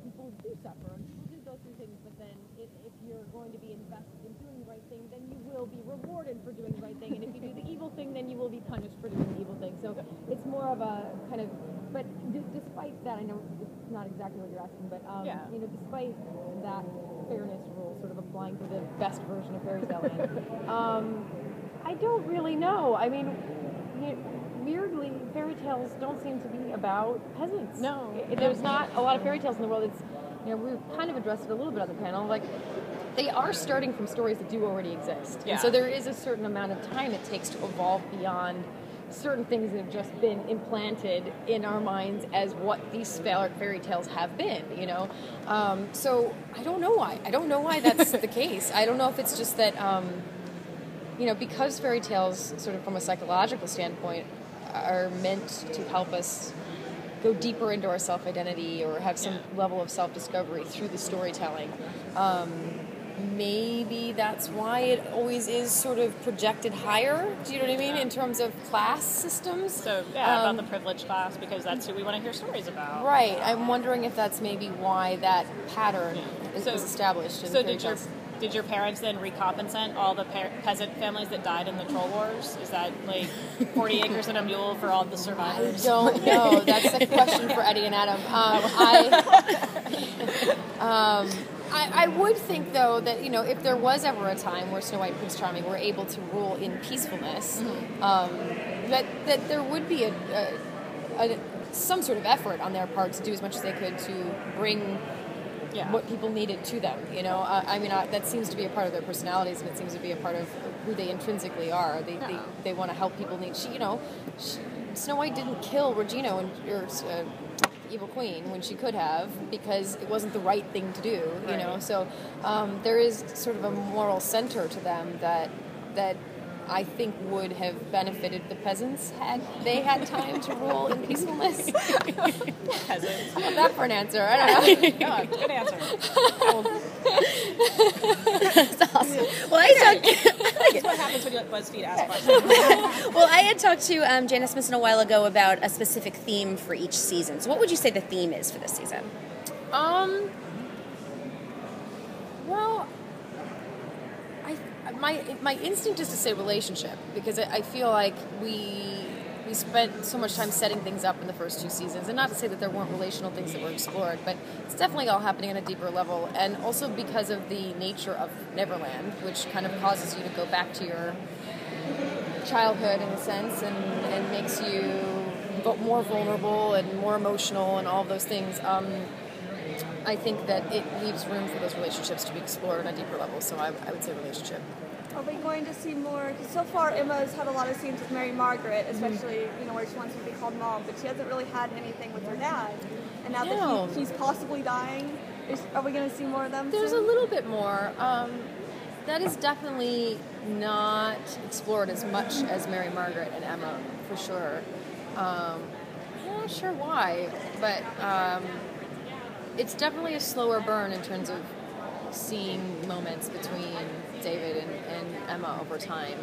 people do suffer, and people do go through things, but then if you're going to be invested in doing the right thing, then you will be rewarded for doing the right thing, and if you do the evil thing, then you will be punished for doing the evil thing. So it's more of a kind of, but despite that, I know it's not exactly what you're asking, but despite that fairness rule sort of applying to the best version of fairy tale land, I don't really know. I mean, weirdly, fairy tales don't seem to be about peasants. No. There's not a lot of fairy tales in the world. It's, we've kind of addressed it a little bit on the panel. Like, they are starting from stories that do already exist. Yeah. And so there is a certain amount of time it takes to evolve beyond certain things that have just been implanted in our minds as what these fairy tales have been, So I don't know why. I don't know why that's the case. I don't know if it's just that, because fairy tales, sort of from a psychological standpoint, are meant to help us go deeper into our self-identity or have some level of self-discovery through the storytelling. Maybe that's why it always is sort of projected higher, do you know what I mean, in terms of class systems. So, about the privileged class, because that's who we want to hear stories about. Right. I'm wondering if that's maybe why that pattern is established in fairy tales. Did your parents then recompensate all the peasant families that died in the Troll Wars? Is that like 40 acres and a mule for all the survivors? I don't know. That's a question for Eddie and Adam. I would think, though, that, if there was ever a time where Snow White and Prince Charming were able to rule in peacefulness, that there would be some sort of effort on their part to do as much as they could to bring what people needed to them, that seems to be a part of their personalities, and it seems to be a part of who they intrinsically are. They want to help people need. Snow White didn't kill Regina or Evil Queen when she could have, because it wasn't the right thing to do. So there is sort of a moral center to them that I think would have benefited the peasants had they had time to rule in peacefulness. Peasants. How's that for an answer? I don't know. No, good answer. That's awesome. Well, That's what happens when you let BuzzFeed ask questions. Well, I had talked to Janice Smithson a while ago about a specific theme for each season. So what would you say the theme is for this season? Well, my instinct is to say relationship, because I feel like we spent so much time setting things up in the first two seasons, and not to say that there weren't relational things that were explored, but it's definitely all happening on a deeper level, and also because of the nature of Neverland, which kind of causes you to go back to your childhood in a sense, and makes you more vulnerable and more emotional and all of those things. I think that it leaves room for those relationships to be explored on a deeper level, so I would say relationship. Are we going to see more? Because so far Emma's had a lot of scenes with Mary Margaret, especially where she wants to be called mom, but she hasn't really had anything with her dad. And now that he's possibly dying, are we going to see more of them? There's soon? a little bit more. That is definitely not explored as much as Mary Margaret and Emma, for sure. I'm not sure why, but it's definitely a slower burn in terms of seeing moments between David and Emma over time.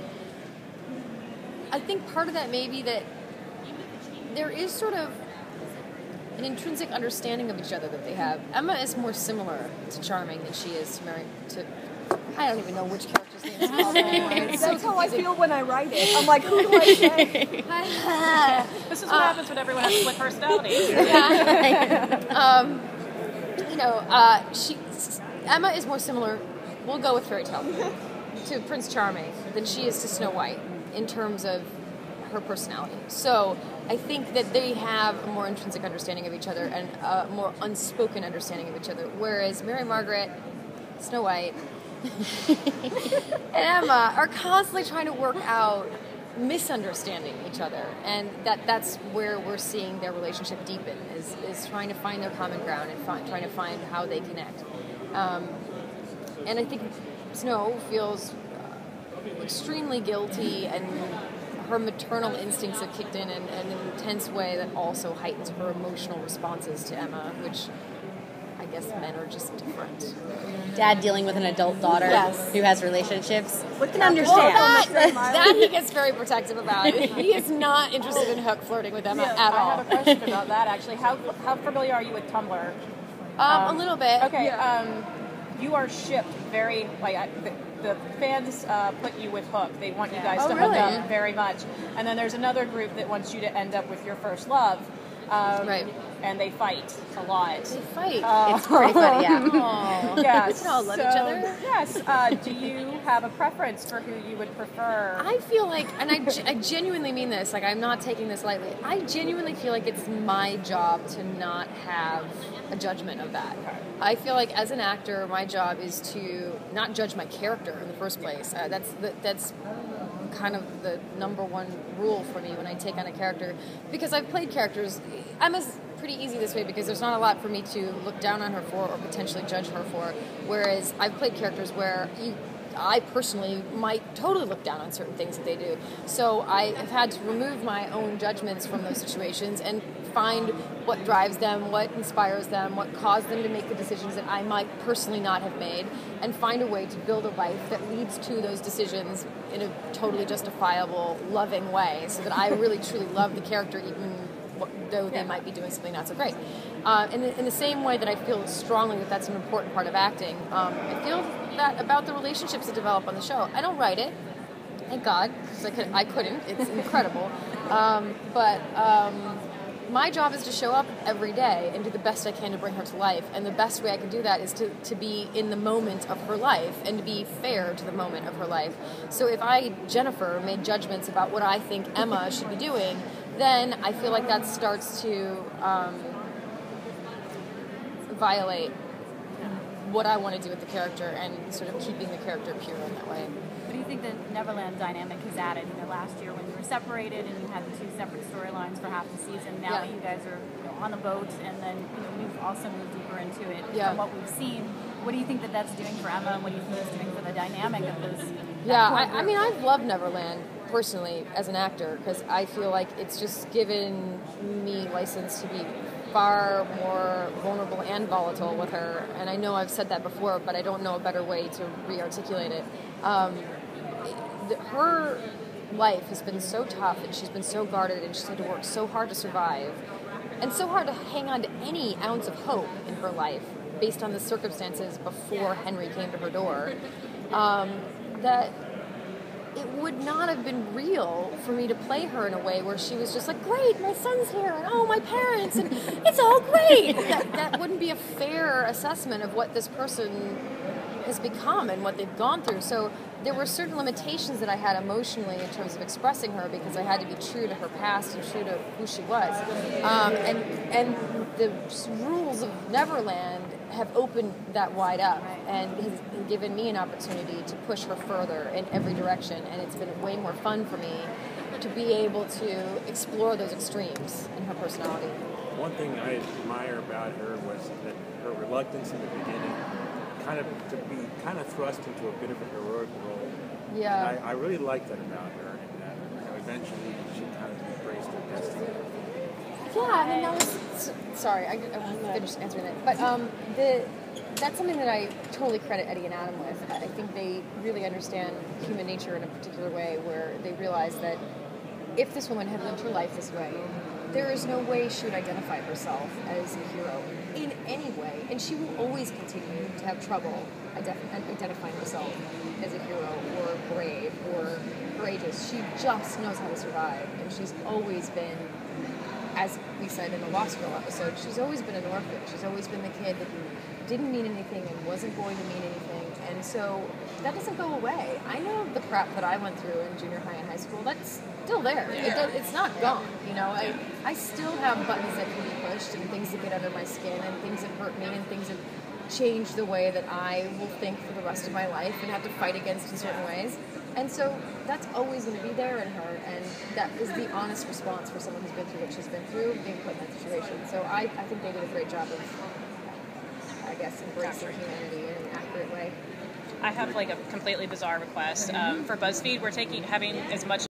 I think part of that may be that there is sort of an intrinsic understanding of each other that they have. Emma is more similar to Charming than she is to I don't even know which character's name is called anymore. That's how I feel when I write it. I'm like, who do I say? This is what happens when everyone has split personalities. Emma is more similar, we'll go with fairy tale, to Prince Charming than she is to Snow White in terms of her personality. So I think that they have a more intrinsic understanding of each other and a more unspoken understanding of each other, whereas Mary Margaret, Snow White, and Emma are constantly trying to work out misunderstanding each other, and that's where we're seeing their relationship deepen, is trying to find their common ground and trying to find how they connect. And I think Snow feels extremely guilty, and her maternal instincts have kicked in an intense way that also heightens her emotional responses to Emma, which I guess men are just different. Dad dealing with an adult daughter Yes. who has relationships. With Can Captain understand. That he gets very protective about. He is not interested in Hook flirting with Emma at I all. have a question about that, actually. How familiar are you with Tumblr? A little bit. Okay, Yeah. you are shipped very, the fans put you with Hook. They want you guys Oh, to really? hook up very much. And then there's another group that wants you to end up with your first love. Right. And they fight a lot. They fight. It's pretty funny, yeah. Aw. Yeah, We can all love each other. Yes. Do you have a preference for who you would prefer? I feel like, and I genuinely mean this, like I'm not taking this lightly, I genuinely feel like it's my job to not have a judgment of that. I feel like as an actor, my job is to not judge my character in the first place. That's kind of the number one rule for me when I take on a character, because I've played characters. Emma's pretty easy this way because there's not a lot for me to look down on her for or potentially judge her for, whereas I've played characters where I personally might totally look down on certain things that they do. So I have had to remove my own judgments from those situations and find what drives them, what inspires them, what caused them to make the decisions that I might personally not have made, and find a way to build a life that leads to those decisions in a totally justifiable, loving way, so that I really truly love the character even though they might be doing something not so great. In the same way that I feel strongly that that's an important part of acting, I feel that about the relationships that develop on the show. I don't write it, thank God, because I couldn't. It's incredible. But my job is to show up every day and do the best I can to bring her to life. And the best way I can do that is to be in the moment of her life and to be fair to the moment of her life. So if I, Jennifer, made judgments about what I think Emma should be doing, then I feel like that starts to violate what I want to do with the character and sort of keeping the character pure in that way. What do you think the Neverland dynamic has added? Last year when you were separated and you had the two separate storylines for half the season, now that you guys are on the boat and then you've also moved deeper into it. From what we've seen, what do you think that that's doing for Emma, and what do you think it's doing for the dynamic of those? I mean, I've loved Neverland personally as an actor because I feel like it's just given me license to be far more vulnerable and volatile with her, and I know I've said that before, but I don't know a better way to re-articulate it. Her life has been so tough, and she's been so guarded, and she's had to work so hard to survive, and so hard to hang on to any ounce of hope in her life based on the circumstances before Henry came to her door, that it would not have been real for me to play her in a way where she was just like, great, my son's here, and oh, my parents, and it's all great. That wouldn't be a fair assessment of what this person has become and what they've gone through. So there were certain limitations that I had emotionally in terms of expressing her because I had to be true to her past and true to who she was. And the rules of Neverland have opened that wide up and has given me an opportunity to push her further in every direction, and it's been way more fun for me to be able to explore those extremes in her personality. One thing I admire about her was that her reluctance in the beginning to be thrust into a bit of a heroic role. Yeah. And I really like that about her, and that eventually she kind of embraced her destiny. Yeah, I mean, that was... Sorry, I finished answering that. But that's something that I totally credit Eddie and Adam with. I think they really understand human nature in a particular way where they realize that if this woman had lived her life this way, there is no way she would identify herself as a hero in any way. And she will always continue to have trouble identifying herself as a hero or brave or courageous. She just knows how to survive. And she's always been, as we said in the Lost Girl episode, she's always been an orphan. She's always been the kid that didn't mean anything and wasn't going to mean anything. And so that doesn't go away. I know the crap that I went through in junior high and high school. That's still there. It's not gone. I still have buttons that can be pushed and things that get under my skin and things that hurt me and things that change the way that I will think for the rest of my life and have to fight against in certain ways. And so that's always going to be there in her, and that is the honest response for someone who's been through what she's been through, being put in that situation. So I think they did a great job of, I guess, embracing humanity in an accurate way. I have a completely bizarre request. For BuzzFeed, we're having as much